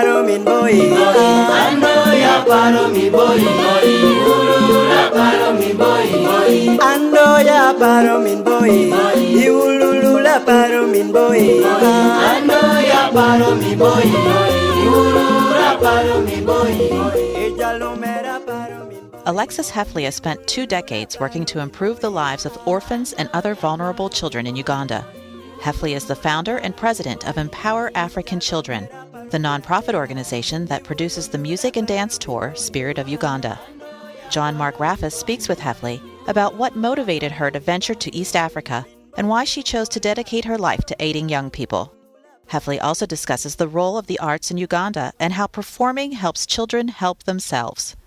paro min boy. Ando ya paro mi boy. Ulula paro mi boy. Ando ya paro min boy. Iulula paro min boy. Ando ya paro mi boy. Ulula paro mi boy. Ella lo mera paro min boy. Alexis Hefley has spent 2 decades working to improve the lives of orphans and other vulnerable children in Uganda. Hefley is the founder and president of Empower African Children, the nonprofit organization that produces the music and dance tour Spirit of Uganda. John Mark Raffis speaks with Hefley about what motivated her to venture to East Africa and why she chose to dedicate her life to aiding young people. Hefley also discusses the role of the arts in Uganda and how performing helps children help themselves.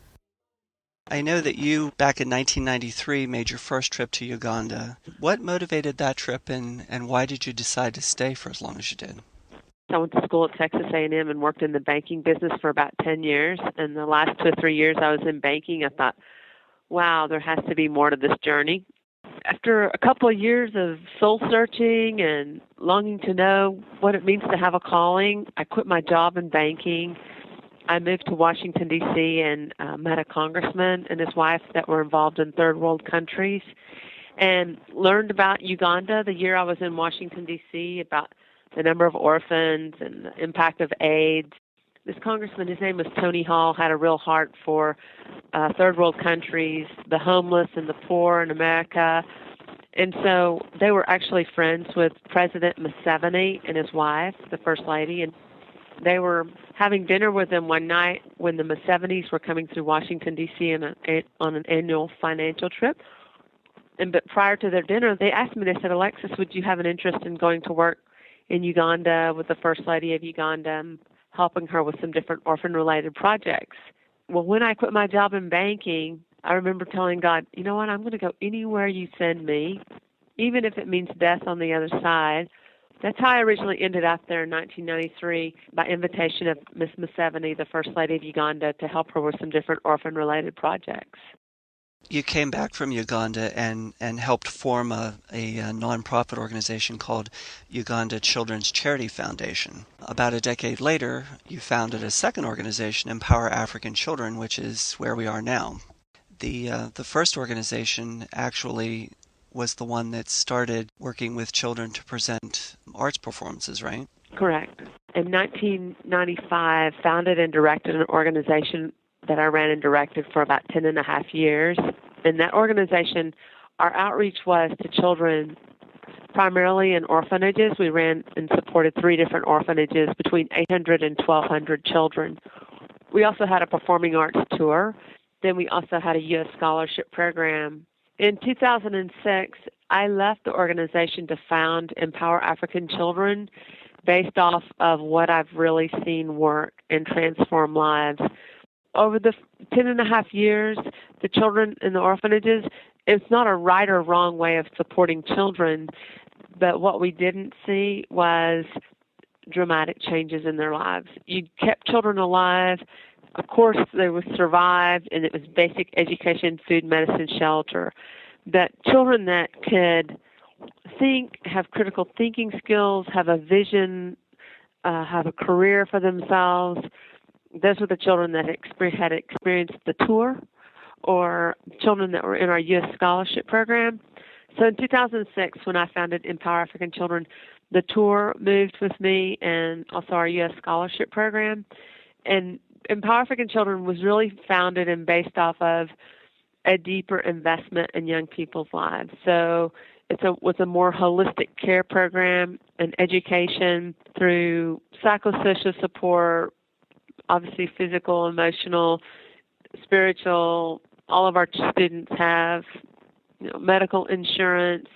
I know that you, back in 1993, made your first trip to Uganda. What motivated that trip, and why did you decide to stay for as long as you did? I went to school at Texas A&M and worked in the banking business for about 10 years. And the last 2 or 3 years I was in banking, I thought, wow, there has to be more to this journey. After a couple of years of soul-searching and longing to know what it means to have a calling, I quit my job in banking. I moved to Washington, D.C., and met a congressman and his wife that were involved in third world countries, and learned about Uganda the year I was in Washington, D.C., about the number of orphans and the impact of AIDS. This congressman, his name was Tony Hall, had a real heart for third world countries, the homeless and the poor in America. And so they were actually friends with President Museveni and his wife, the First Lady, and they were having dinner with them one night when the Musevenis were coming through Washington, D.C. on an annual financial trip. But prior to their dinner, they asked me, they said, Alexis, would you have an interest in going to work in Uganda with the First Lady of Uganda and helping her with some different orphan-related projects? Well, when I quit my job in banking, I remember telling God, you know what, I'm going to go anywhere you send me, even if it means death on the other side. That's how I originally ended up there in 1993 by invitation of Miss Museveni, the First Lady of Uganda, to help her with some different orphan-related projects. You came back from Uganda and helped form a nonprofit organization called Uganda Children's Charity Foundation. About a decade later, you founded a second organization, Empower African Children, which is where we are now. The first organization actually was the one that started working with children to present arts performances, right? Correct. In 1995, founded and directed an organization that I ran and directed for about 10 and a half years. In that organization, our outreach was to children primarily in orphanages. We ran and supported 3 different orphanages, between 800 and 1,200 children. We also had a performing arts tour. Then we also had a U.S. scholarship program. In 2006, I left the organization to found Empower African Children based off of what I've really seen work and transform lives. Over the 10 and a half years, the children in the orphanages, it's not a right or wrong way of supporting children, but what we didn't see was dramatic changes in their lives. You kept children alive. Of course, they would survive, and it was basic education, food, medicine, shelter. But children that could think, have critical thinking skills, have a vision, have a career for themselves, those were the children that had experienced the tour, or children that were in our U.S. scholarship program. So in 2006, when I founded Empower African Children, the tour moved with me and also our U.S. scholarship program. And Empower African Children was really founded and based off of a deeper investment in young people's lives. So it was a more holistic care program and education through psychosocial support, obviously physical, emotional, spiritual. All of our students have medical insurance.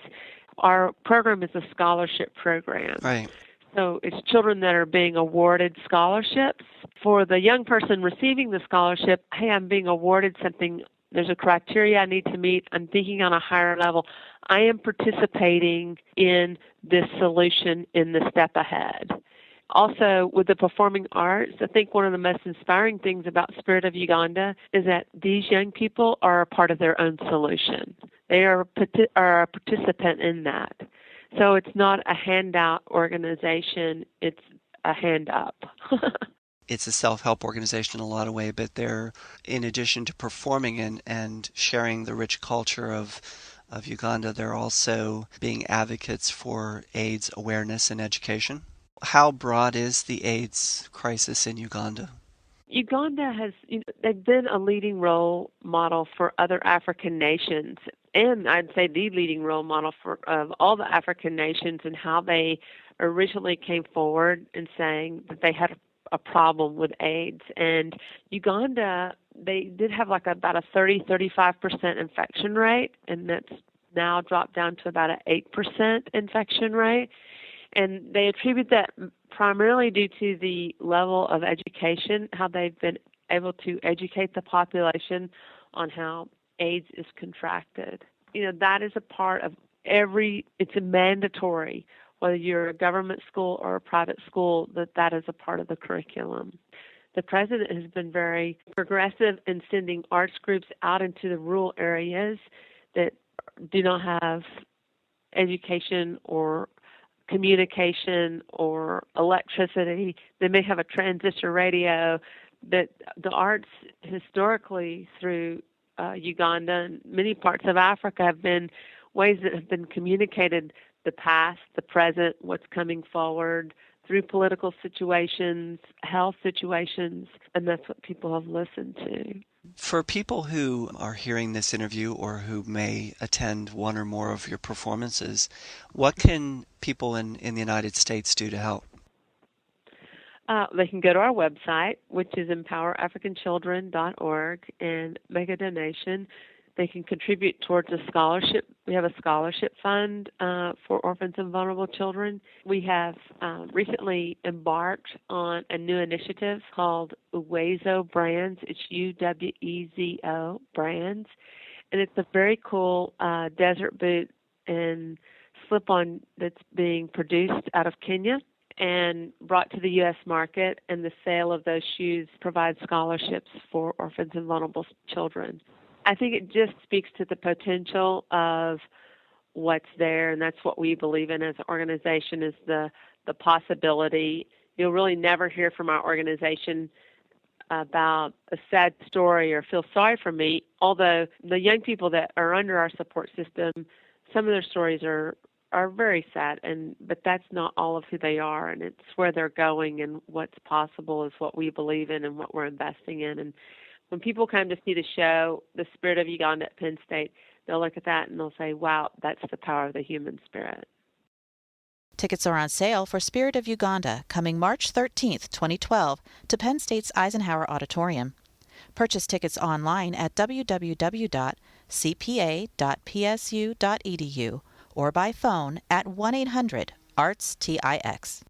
Our program is a scholarship program. Right. So it's children that are being awarded scholarships. For the young person receiving the scholarship, hey, I'm being awarded something. There's a criteria I need to meet. I'm thinking on a higher level. I am participating in this solution in the step ahead. Also, with the performing arts, I think one of the most inspiring things about Spirit of Uganda is that these young people are a part of their own solution. They are a participant in that. So it's not a handout organization, it's a hand up. it's a self-help organization in a lot of ways, but they're, in addition to performing and sharing the rich culture of Uganda, they're also being advocates for AIDS awareness and education. How broad is the AIDS crisis in Uganda? Uganda has, they've been a leading role model for other African nations, and I'd say the leading role model for of all the African nations, and how they originally came forward and saying that they had a problem with AIDS. And Uganda, they did have like about a 35% infection rate, and that's now dropped down to about an 8% infection rate. And they attribute that primarily due to the level of education, how they've been able to educate the population on how AIDS is contracted. That is a part of it's a mandatory, whether you're a government school or a private school, that is a part of the curriculum. The president has been very progressive in sending arts groups out into the rural areas that do not have education or communication or electricity. They may have a transistor radio. That the arts historically through Uganda and many parts of Africa have been ways that have been communicated the past, the present, what's coming forward through political situations, health situations, and that's what people have listened to. For people who are hearing this interview or who may attend one or more of your performances, what can people in the United States do to help? They can go to our website, which is empowerafricanchildren.org, and make a donation. They can contribute towards a scholarship. We have a scholarship fund for orphans and vulnerable children. We have recently embarked on a new initiative called Uwezo Brands. It's UWEZO Brands. And it's a very cool desert boot and slip-on that's being produced out of Kenya and brought to the U.S. market, and the sale of those shoes provides scholarships for orphans and vulnerable children. I think it just speaks to the potential of what's there, and that's what we believe in as an organization, is the possibility. You'll really never hear from our organization about a sad story or feel sorry for me, although the young people that are under our support system, some of their stories are very sad, but that's not all of who they are, and it's where they're going, and what's possible is what we believe in and what we're investing in. And when people come to see the show, The Spirit of Uganda at Penn State, they'll look at that and they'll say, wow, that's the power of the human spirit. Tickets are on sale for Spirit of Uganda coming March 13th, 2012 to Penn State's Eisenhower Auditorium. Purchase tickets online at www.cpa.psu.edu or by phone at 1-800-ARTS-TIX.